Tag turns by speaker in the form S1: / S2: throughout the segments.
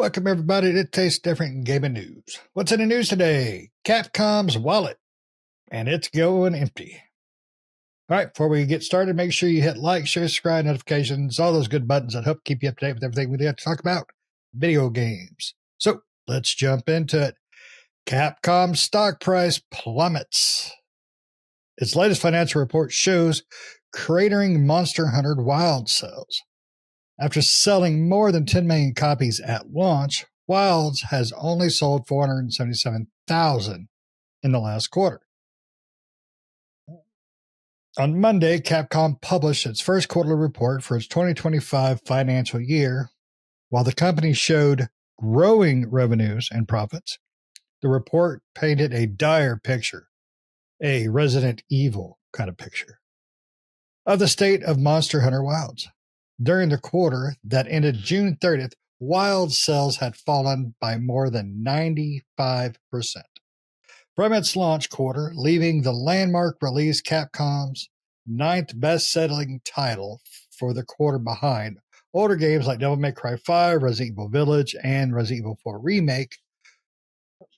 S1: Welcome, everybody, to Taste Different Gaming News. What's in the news today? Capcom's wallet, and it's going empty. All right, before we get started, make sure you hit like, share, subscribe, notifications, all those good buttons that help keep you up to date with everything we have to talk about, video games. So let's jump into it. Capcom's stock price plummets. Its latest financial report shows cratering Monster Hunter Wild sales. After selling more than 10 million copies at launch, Wilds has only sold 477,000 in the last quarter. On Monday, Capcom published its first quarterly report for its 2025 financial year. While the company showed growing revenues and profits, the report painted a dire picture, a Resident Evil kind of picture, of the state of Monster Hunter Wilds. During the quarter that ended June 30th, Wild sales had fallen by more than 95% from its launch quarter, leaving the landmark release Capcom's ninth best-selling title for the quarter behind older games like Devil May Cry 5, Resident Evil Village, and Resident Evil 4 Remake.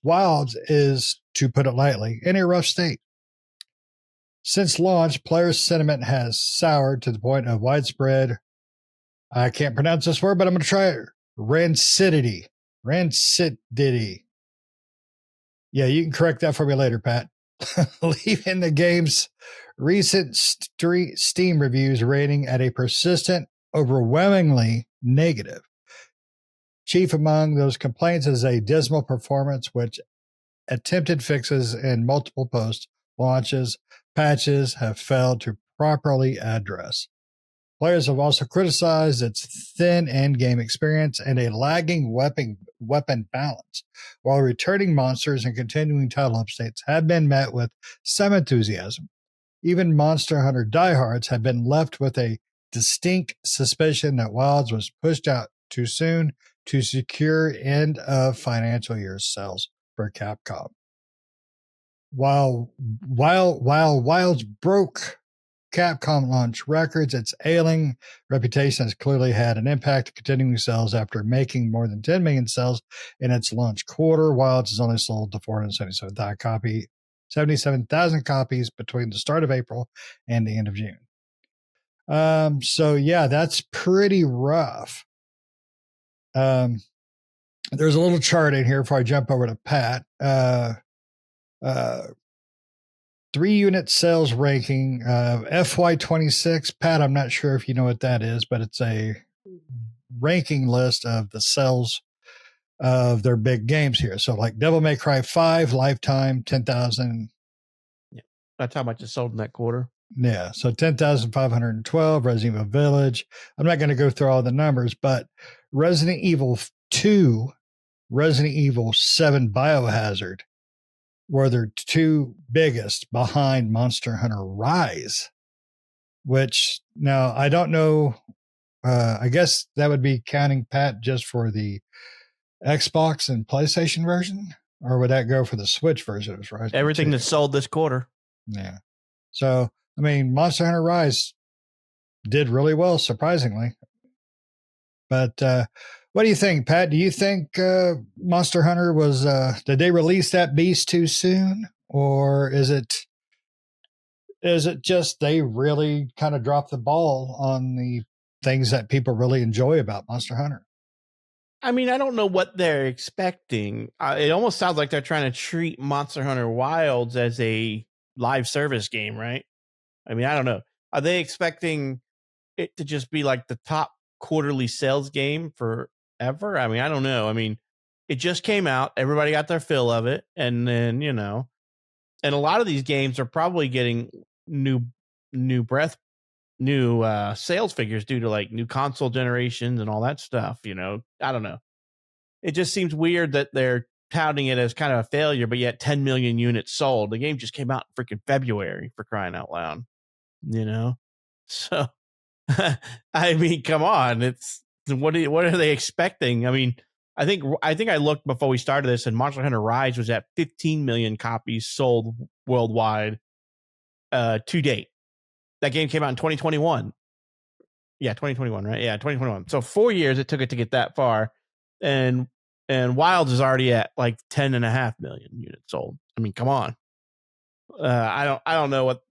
S1: Wilds is, to put it lightly, in a rough state. Since launch, player sentiment has soured to the point of widespread, I can't pronounce this word, but I'm going to try it. Rancidity. Yeah, you can correct that for me later, Pat. Leaving the game's recent Steam reviews rating at a persistent, overwhelmingly negative. Chief among those complaints is a dismal performance, which attempted fixes in multiple post-launches patches have failed to properly address. Players have also criticized its thin end-game experience and a lagging weapon balance, while returning monsters and continuing title updates have been met with some enthusiasm. Even Monster Hunter diehards have been left with a distinct suspicion that Wilds was pushed out too soon to secure end-of-financial-year sales for Capcom. While Wilds broke Capcom launch records, its ailing reputation has clearly had an impact on continuing sales after making more than 10 million sales in its launch quarter. Wilds has only sold to 477,000 copies between the start of April and the end of June. So yeah, that's pretty rough. There's a little chart in here before I jump over to Pat. 3-unit sales ranking of FY26. Pat, I'm not sure if you know what that is, but it's a ranking list of the sales of their big games here. So like Devil May Cry 5, lifetime, 10,000.
S2: Yeah, that's how much it sold in that quarter.
S1: Yeah, so 10,512, Resident Evil Village. I'm not going to go through all the numbers, but Resident Evil 2, Resident Evil 7 Biohazard were their two biggest behind Monster Hunter Rise, which now I don't know. I guess that would be counting, Pat, just for the Xbox and PlayStation version, or would that go for the Switch version of Rise?
S2: Everything that's sold this quarter.
S1: Yeah. So, I mean, Monster Hunter Rise did really well, surprisingly. But what do you think, Pat? Do you think Monster Hunter was, did they release that beast too soon? Or is it just they really kind of dropped the ball on the things that people really enjoy about Monster Hunter?
S2: I mean, I don't know what they're expecting. It almost sounds like they're trying to treat Monster Hunter Wilds as a live service game, right? I mean, I don't know. Are they expecting it to just be like the top quarterly sales game forever? I mean, I don't know. I mean, it just came out. Everybody got their fill of it. And then, and a lot of these games are probably getting new sales figures due to like new console generations and all that stuff. I don't know. It just seems weird that they're touting it as kind of a failure, but yet 10 million units sold. The game just came out in freaking February, for crying out loud, So, I mean, come on. It's what are they expecting? I mean, I think I looked before we started this, and Monster Hunter Rise was at 15 million copies sold worldwide to date. That game came out in 2021. Yeah, 2021, right? Yeah, 2021. So 4 years it took it to get that far. And and Wilds is already at like 10.5 million units sold. I mean, come on. I don't know what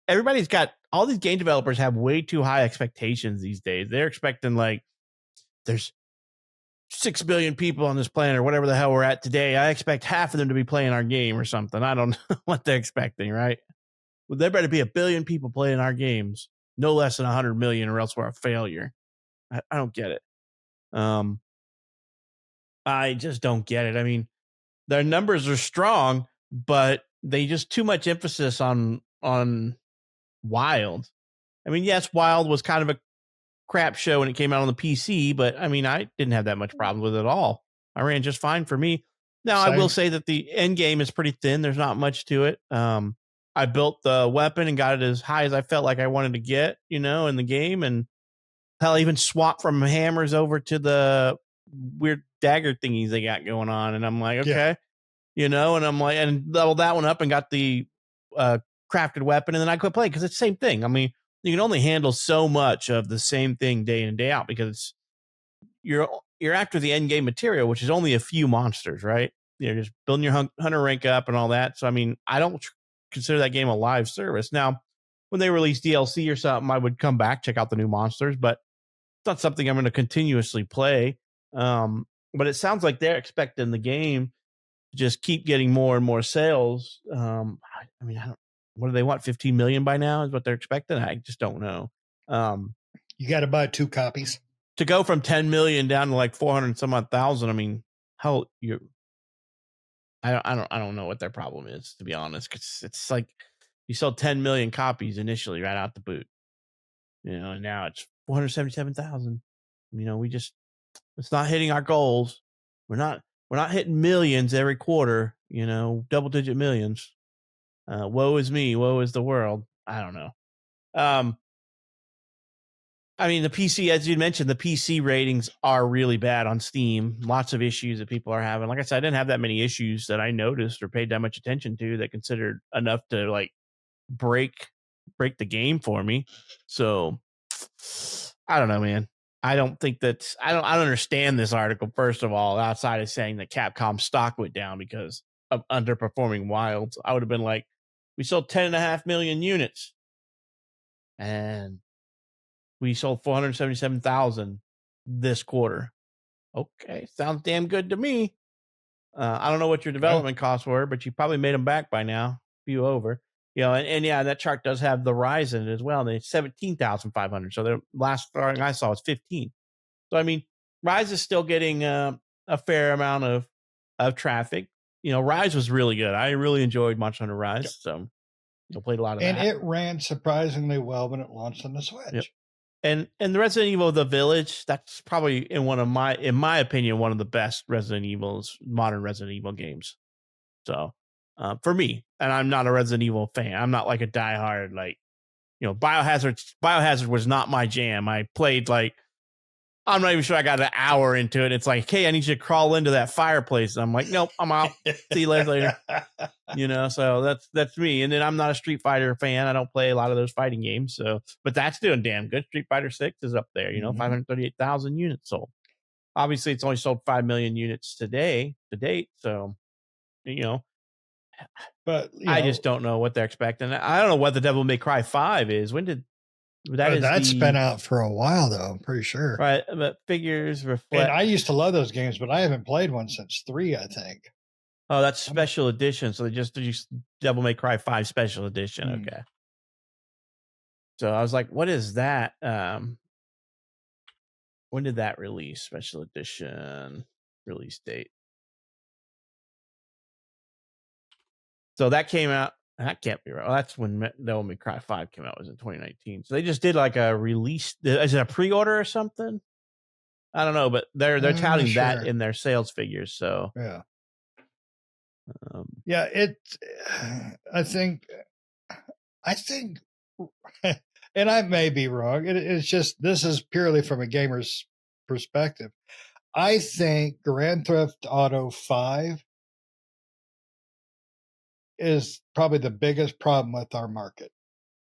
S2: everybody's got. All these game developers have way too high expectations these days. They're expecting like there's 6 billion people on this planet or whatever the hell we're at today. I expect half of them to be playing our game or something. I don't know what they're expecting, right? Well, there better be 1 billion people playing our games, no less than 100 million, or else we're a failure. I don't get it. I just don't get it. I mean, their numbers are strong, but they just too much emphasis on Wild. I mean, yes, Wild was kind of a crap show when it came out on the PC, but I mean, I didn't have that much problem with it at all. I ran just fine for me. Now, I will say that the end game is pretty thin. There's not much to it. I built the weapon and got it as high as I felt like I wanted to get, in the game. And hell, even swap from hammers over to the weird dagger thingies they got going on. And I'm like, okay, and I'm like, and leveled that one up and got the crafted weapon. And then I quit playing because it's the same thing. I mean, you can only handle so much of the same thing day in and day out because you're after the end game material, which is only a few monsters, right? You're just building your hunter rank up and all that. So, I mean, I don't consider that game a live service. Now, when they release DLC or something, I would come back, check out the new monsters, but it's not something I'm going to continuously play. But it sounds like they're expecting the game to just keep getting more and more sales. I mean, what do they want? 15 million by now is what they're expecting. I just don't know.
S1: You got to buy 2 copies
S2: to go from 10 million down to like 400 and some odd thousand. I mean, I don't know what their problem is, to be honest. Cause it's like you sold 10 million copies initially right out the boot, and now it's 477,000. It's not hitting our goals. We're not hitting millions every quarter, double digit millions. Woe is me, woe is the world. I don't know. I mean, the PC, as you mentioned, the PC ratings are really bad on Steam. Lots of issues that people are having. Like I said, I didn't have that many issues that I noticed or paid that much attention to that considered enough to like break the game for me. So I don't know, man. I don't think that's I don't understand this article, first of all, outside of saying that Capcom stock went down because of underperforming Wilds. I would have been like, we sold 10.5 million units. And we sold 477,000 this quarter. Okay, sounds damn good to me. I don't know what your development costs were, but you probably made them back by now, a few over. And yeah, that chart does have the rise in it as well. And it's 17,500. So the last thing I saw was 15. So I mean, Rise is still getting a fair amount of traffic. Rise was really good. I really enjoyed Monster Hunter Rise. So played a lot of
S1: and
S2: that.
S1: And it ran surprisingly well when it launched on the Switch.
S2: Yep. And the Resident Evil The Village, that's probably in my opinion, one of the best modern Resident Evil games. So for me, and I'm not a Resident Evil fan. I'm not like a diehard, like, Biohazard was not my jam. I played I'm not even sure I got an hour into it. It's like, hey, I need you to crawl into that fireplace. And I'm like, nope, I'm out. See you later. So that's me. And then I'm not a Street Fighter fan. I don't play a lot of those fighting games. So, but that's doing damn good. Street Fighter 6 is up there, 538,000 units sold. Obviously, it's only sold 5 million units to date. So, but I just don't know what they're expecting. I don't know what the Devil May Cry 5 is. When did
S1: that's been out for a while, though. I'm pretty sure.
S2: Right, but figures reflect.
S1: And I used to love those games, but I haven't played one since 3, I think.
S2: Oh, that's special edition. So they just Devil May Cry 5 special edition. Okay. So I was like, what is that? When did that release? Special edition release date. So that came out. That can't be right. Well, that's when Devil May Cry 5 came out. It was in 2019. So they just did like a release. Is it a pre-order or something? I don't know, but they're touting that in their sales figures. So
S1: yeah, I think, and I may be wrong. It's just this is purely from a gamer's perspective. I think Grand Theft Auto 5 is probably the biggest problem with our market.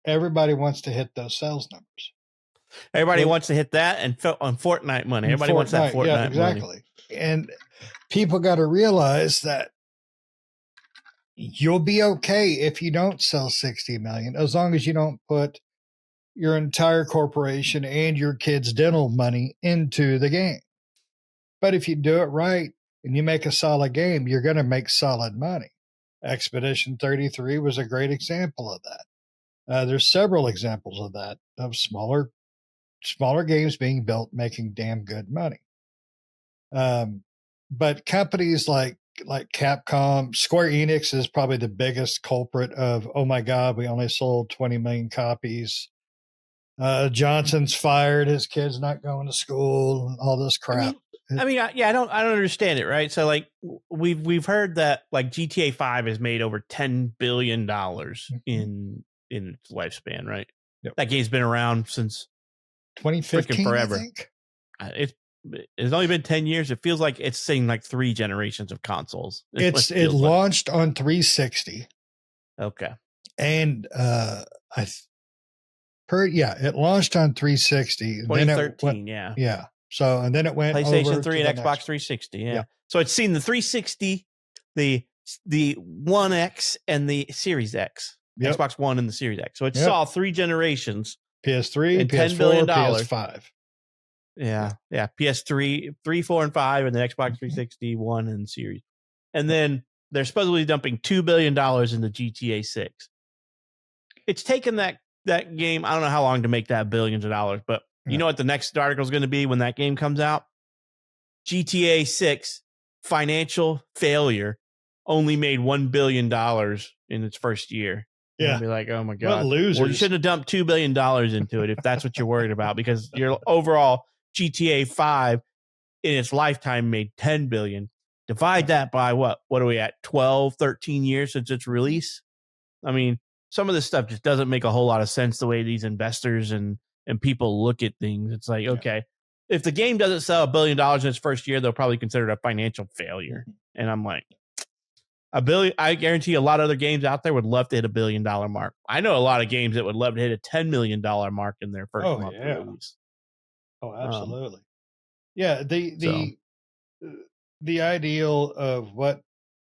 S1: Everybody wants to hit those sales numbers.
S2: Everybody
S1: Well,
S2: wants to hit that and on Fortnite money. Everybody wants that Fortnite
S1: yeah,
S2: money.
S1: exactly. And people got to realize that you'll be okay if you don't sell 60 million, as long as you don't put your entire corporation and your kids' dental money into the game. But if you do it right and you make a solid game, you're going to make solid money. Expedition 33 was a great example of that. There's several examples of that, of smaller games being built making damn good money. But companies like Capcom, Square Enix is probably the biggest culprit of, oh my God, we only sold 20 million copies. Johnson's fired, his kid's not going to school, and all this crap.
S2: I don't understand it, right? So like we've heard that like GTA 5 has made over $10 billion in its lifespan, right?
S1: Yep.
S2: That game's been around since
S1: 2015,
S2: forever.
S1: I think.
S2: It's only been 10 years. It feels like it's seen like 3 generations of consoles.
S1: It launched on 360.
S2: Okay.
S1: And it launched on 360.
S2: 2013,
S1: yeah. So and then it went
S2: PlayStation
S1: over
S2: 3 and Xbox 360. Yeah. So it's seen the 360, the One X, and the Series X.
S1: Yep.
S2: Xbox One and the Series X. So it saw 3 generations.
S1: PS3,
S2: and
S1: PS4,
S2: $10 billion.
S1: PS5.
S2: Yeah. PS3, 3, 4, and 5, and then Xbox 360, 1, and Series. And then they're supposedly dumping $2 billion into GTA 6. It's taken that game, I don't know how long to make that billions of dollars, but you know what the next article is going to be when that game comes out? GTA 6 financial failure, only made $1 billion in its first year.
S1: Yeah.
S2: I'll be like, oh my God.
S1: What losers.
S2: Well, you shouldn't have dumped $2 billion into it if that's what you're worried about, because your overall GTA 5 in its lifetime made $10 billion. Divide that by what? What are we at? 12, 13 years since its release? I mean, some of this stuff just doesn't make a whole lot of sense the way these investors and people look at things. It's like, okay, if the game doesn't sell $1 billion in its first year, they'll probably consider it a financial failure. And I'm like, $1 billion, I guarantee a lot of other games out there would love to hit $1 billion mark. I know a lot of games that would love to hit a $10 million mark in their first month of release.
S1: Oh, absolutely. The ideal of what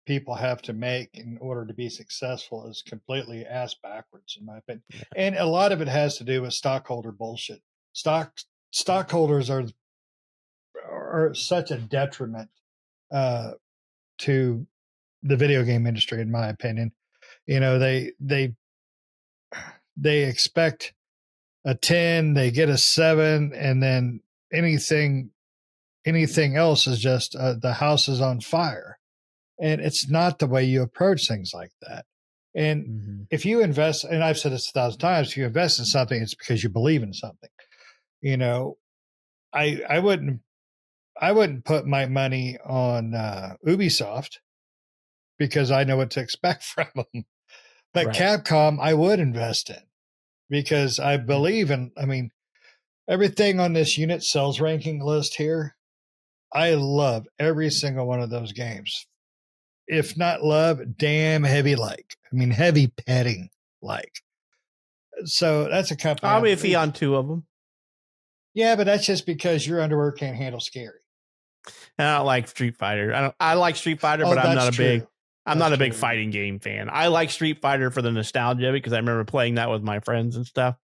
S1: people have to make in order to be successful is completely ass backwards, in my opinion. Yeah. And a lot of it has to do with stockholder bullshit. Stockholders are such a detriment to the video game industry, in my opinion. You know, they expect a 10, they get a 7, and then anything else is just the house is on fire. And it's not the way you approach things like that. And if you invest, and I've said this 1,000 times, if you invest in something, it's because you believe in something. You know, I wouldn't put my money on Ubisoft because I know what to expect from them. But Capcom, I would invest in because I believe in, I mean, everything on this unit sales ranking list here, I love every single one of those games. If not love, damn heavy like. I mean, heavy petting like. So that's a company.
S2: I'll be a fee on 2 of them.
S1: Yeah, but that's just because your underwear can't handle scary.
S2: And I don't like Street Fighter. I like Street Fighter, but I'm not a big fighting game fan. I like Street Fighter for the nostalgia because I remember playing that with my friends and stuff.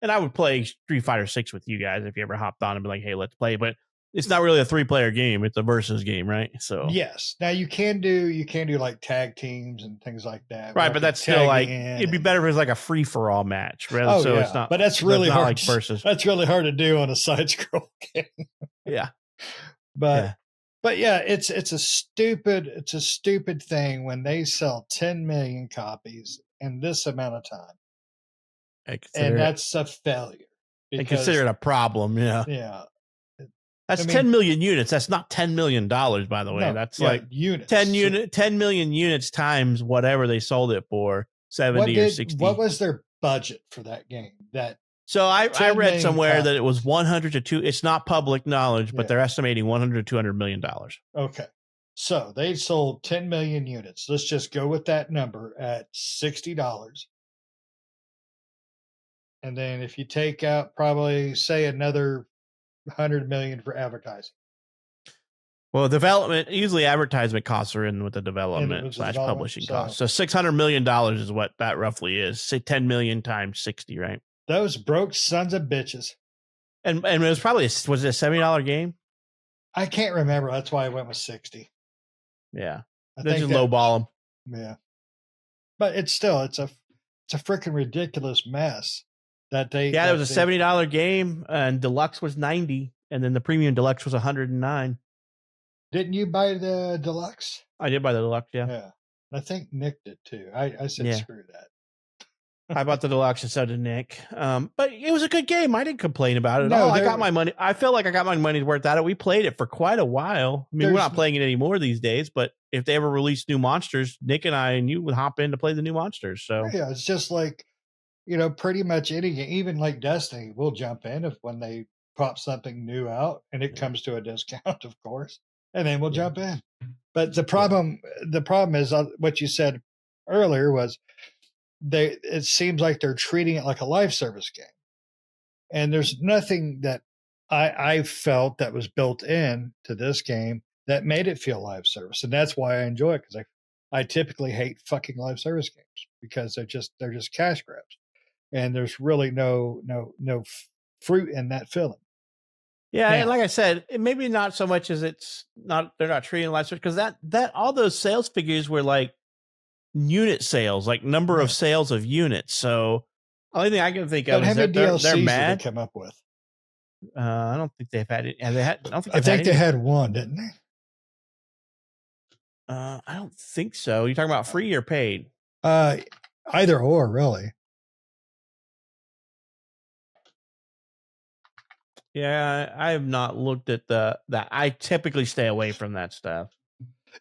S2: And I would play Street Fighter 6 with you guys if you ever hopped on and be like, hey, let's play. But it's not really a 3-player game. It's a versus game, right? So
S1: yes. Now you can do like tag teams and things like that.
S2: Right, but that's still like it'd be better if it was like a free for all match. It's not.
S1: But that's really hard.
S2: Like versus.
S1: That's really hard to do on a side scroll game.
S2: Yeah.
S1: But it's a stupid thing when they sell 10 million copies in this amount of time. And that's a failure.
S2: And consider it a problem. Yeah.
S1: Yeah.
S2: That's 10 million units. That's not $10 million, by the way. No, that's like
S1: units.
S2: 10 million units times whatever they sold it for, 70 or 60.
S1: What was their budget for that game?
S2: So I read somewhere that it was 100 to 2. It's not public knowledge, but they're estimating 100 to $200 million.
S1: Okay. So they sold 10 million units. Let's just go with that number at $60. and then if you take out probably say another 100 million for advertising,
S2: Well, development, usually advertisement costs are in with the
S1: and it
S2: development
S1: was the
S2: slash
S1: development.
S2: publishing
S1: So
S2: costs. So $600 million is what that roughly is. Say 10 million times 60, right?
S1: those broke sons of bitches.
S2: And it was probably, was it a $70 game?
S1: I can't remember. That's why I went with 60.
S2: Yeah.
S1: I
S2: They
S1: think
S2: just
S1: that,
S2: lowball them.
S1: yeah. But it's a freaking ridiculous mess that they.
S2: Yeah,
S1: that
S2: it was a
S1: they,
S2: $70 game, and deluxe was 90, and then the premium deluxe was 109.
S1: Didn't you buy the deluxe?
S2: I did buy the deluxe, yeah.
S1: Yeah. I think Nick did too. I said
S2: Yeah.
S1: screw that.
S2: I bought the deluxe and so did Nick. But it was a good game. I didn't complain about it at
S1: No,
S2: all. I got my money. I feel like I got my money's worth out of it. We played it for quite a while. I mean, we're not playing it anymore these days, but if they ever release new monsters, Nick and I and you would hop in to play the new monsters. So
S1: Yeah, it's just like, pretty much any game, even like Destiny, we'll jump in if when they pop something new out and it comes to a discount, of course, and then we'll jump in. But the problem is what you said earlier was it seems like they're treating it like a live service game, and there's nothing that I felt that was built in to this game that made it feel live service, and that's why I enjoy it, because I typically hate fucking live service games because they're just cash grabs, and there's really no fruit in that feeling.
S2: yeah,
S1: Now,
S2: and like I said, maybe not so much as they're not treating live because that all those sales figures were like unit sales, like number of sales of units. So only thing I can think of
S1: how
S2: is
S1: many
S2: that
S1: DLCs
S2: they're
S1: did
S2: mad.
S1: they come up with?
S2: I don't think they've had it. Have they had?
S1: I think they had one, didn't they?
S2: I don't think so. You're talking about free or paid?
S1: Either or, really.
S2: Yeah, I have not looked at that. I typically stay away from that stuff.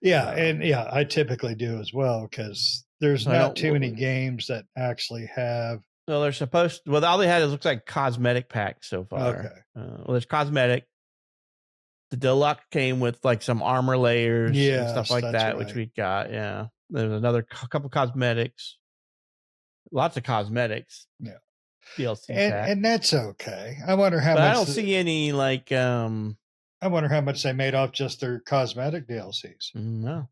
S1: Yeah, and I typically do as well because there's
S2: So
S1: not too many games that actually have.
S2: Well, they're supposed to. Well, all they had is looks like cosmetic packs so far.
S1: Okay.
S2: Well, there's cosmetic. The deluxe came with like some armor layers and stuff like that, which we got. Yeah, there's another couple cosmetics. Lots of cosmetics.
S1: Yeah.
S2: DLC
S1: and that's okay. I wonder how
S2: but
S1: much.
S2: I don't see any like.
S1: I wonder how much they made off just their cosmetic DLCs.
S2: No,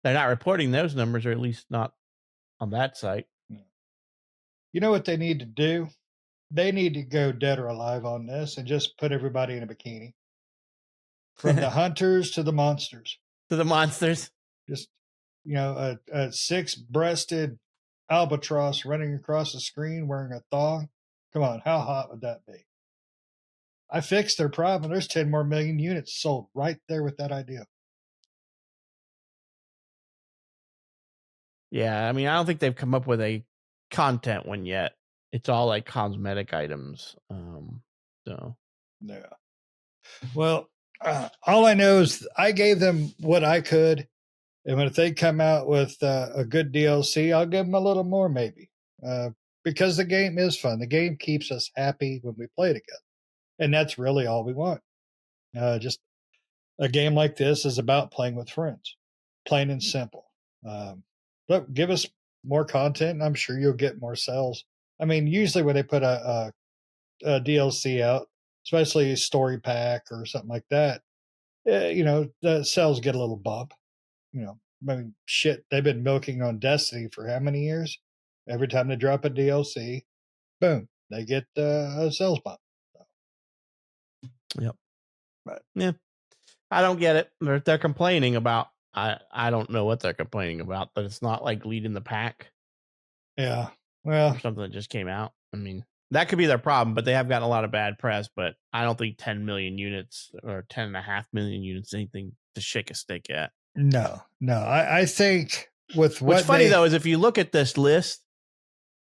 S2: they're not reporting those numbers, or at least not on that site.
S1: You know what they need to do? They need to go dead or alive on this and just put everybody in a bikini. From the hunters to the monsters.
S2: To the monsters.
S1: Just, a 6-breasted albatross running across the screen wearing a thong. Come on, how hot would that be? I fixed their problem. There's 10 more million units sold right there with that idea.
S2: Yeah, I mean, I don't think they've come up with a content one yet. It's all like cosmetic items. So
S1: yeah. Well, all I know is I gave them what I could, and if they come out with a good DLC, I'll give them a little more, maybe, because the game is fun. The game keeps us happy when we play together, and that's really all we want. Just a game like this is about playing with friends, plain and simple. Look, give us more content, and I'm sure you'll get more sales. I mean, usually when they put a DLC out, especially a story pack or something like that, the sales get a little bump. I mean, shit, they've been milking on Destiny for how many years? Every time they drop a DLC, boom, they get a sales bump.
S2: Yep. But yeah, I don't get it. They're complaining about. I don't know what they're complaining about, but it's not like leading the pack.
S1: Yeah. Well,
S2: or something that just came out. I mean, that could be their problem, but they have gotten a lot of bad press. But I don't think 10 million units or 10.5 million units is anything to shake a stick at.
S1: No. I think with what.
S2: What's funny though is if you look at this list,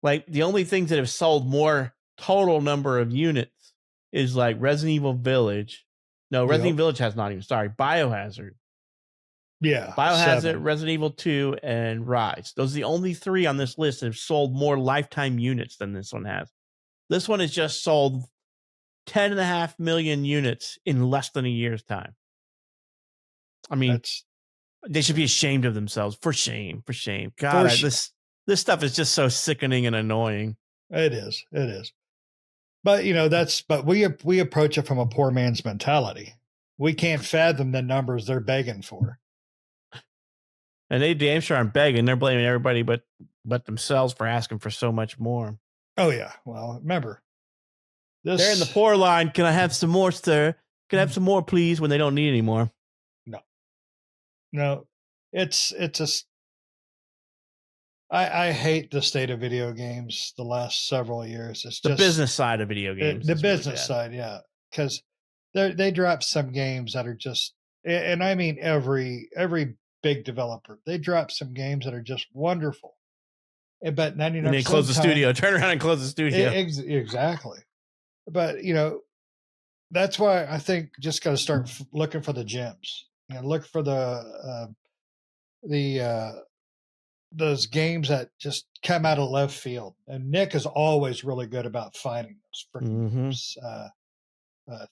S2: like the only things that have sold more total number of units is like Resident Evil Village. No, Resident Evil Village has not even. Sorry, Biohazard.
S1: Yeah.
S2: Biohazard,
S1: 7.
S2: Resident Evil 2, and Rise. Those are the only 3 on this list that have sold more lifetime units than this one has. This one has just sold 10.5 million units in less than a year's time. I mean, they should be ashamed of themselves. For shame. God, this stuff is just so sickening and annoying.
S1: It is. But we approach it from a poor man's mentality. We can't fathom the numbers they're begging for.
S2: And they damn sure aren't begging. They're blaming everybody but themselves for asking for so much more.
S1: Oh yeah. Well, remember,
S2: they're in the poor line. Can I have some more, sir? Can I have some more, please? When they don't need any more.
S1: No, it's just. I hate the state of video games the last several years. It's
S2: the
S1: just
S2: business side of video games.
S1: The business side, yeah, because they drop some games that are just, and I mean every big developer, they drop some games that are just wonderful. But 99%
S2: and they close the studio, turn around and close the studio.
S1: Exactly. But that's why I think just got to start looking for the gems. Look for those games that just come out of left field. And Nick is always really good about finding those freaking games.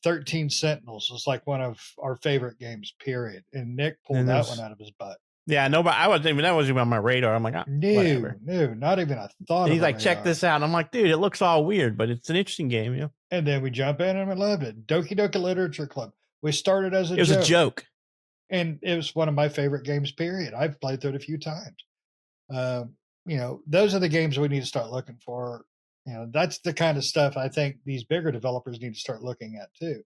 S1: 13 Sentinels was like one of our favorite games, period. And Nick pulled that one out of his butt.
S2: Yeah, nobody. I wasn't even. That wasn't even on my radar. I'm like,
S1: no, not even a thought.
S2: And he's like, check this out. And I'm like, dude, it looks all weird, but it's an interesting game, you know.
S1: And then we jump in and we loved it. Doki Doki Literature Club. We started as
S2: it was a joke,
S1: and it was one of my favorite games. Period. I've played through it a few times. Those are the games we need to start looking for. That's the kind of stuff I think these bigger developers need to start looking at too.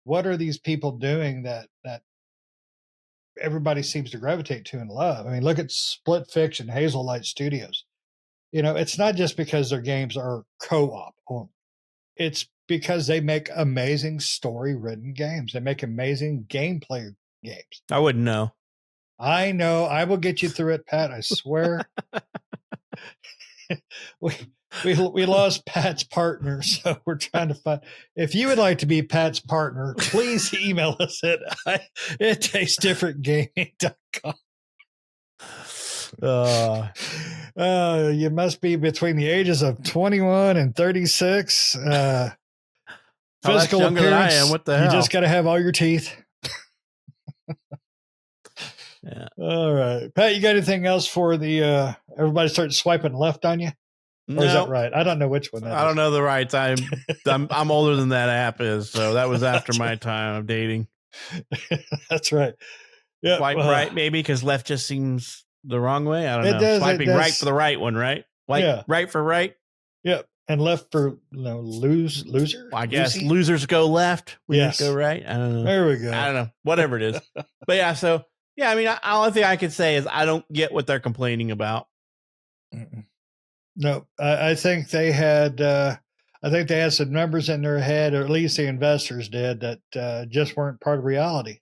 S1: What are these people doing that everybody seems to gravitate to and love? I mean, look at Split Fiction, Hazelight Studios. It's not just because their games are co-op only. It's because they make amazing story-written games. They make amazing gameplay games.
S2: I wouldn't know.
S1: I know. I will get you through it, Pat. I swear. we lost Pat's partner, so we're trying to find. If you would like to be Pat's partner, please email us at ittastes.differentgaming.com. You must be between the ages of 21 and 36. Physical
S2: younger
S1: appearance.
S2: Than I am. What the hell?
S1: You just got to have all your teeth.
S2: Yeah.
S1: All right, Pat. You got anything else for the? Everybody started swiping left on you. Or is that right? I don't know which one that is.
S2: I don't know the rights. I'm older than that app is, so that was after my time of dating.
S1: That's right. Yeah,
S2: swipe right maybe because left just seems the wrong way. I don't know. Swiping right for the right one, right? Right for right.
S1: Yep, and left for loser.
S2: Well, I guess losers go left. Winners go right. I don't know.
S1: There we go.
S2: I don't know. Whatever it is, but yeah. So yeah, I mean, the only thing I could say is I don't get what they're complaining about.
S1: No, I think they had. I think they had some numbers in their head, or at least the investors did, that just weren't part of reality.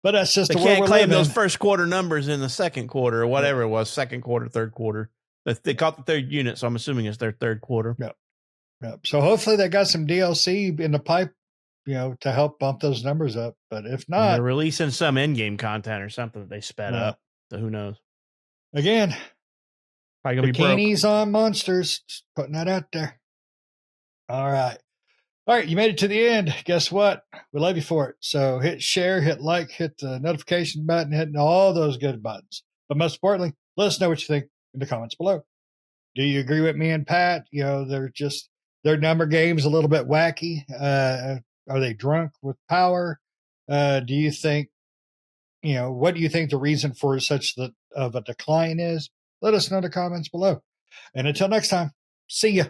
S1: But that's just
S2: they can't claim those first quarter numbers in the second quarter or whatever it was, second quarter, third quarter. They caught the third unit, so I'm assuming it's their third quarter.
S1: Yep. So hopefully they got some DLC in the pipe, to help bump those numbers up. But if not,
S2: they're releasing some in-game content or something that they sped up. So who knows?
S1: Again. Bikinis on monsters. Just putting that out there. All right. You made it to the end. Guess what? We love you for it. So hit share, hit like, hit the notification button, hit all those good buttons. But most importantly, let us know what you think in the comments below. Do you agree with me and Pat? They're just their number game's a little bit wacky. Are they drunk with power? Do you think, what do you think the reason for such of a decline is? Let us know in the comments below. And until next time, see ya.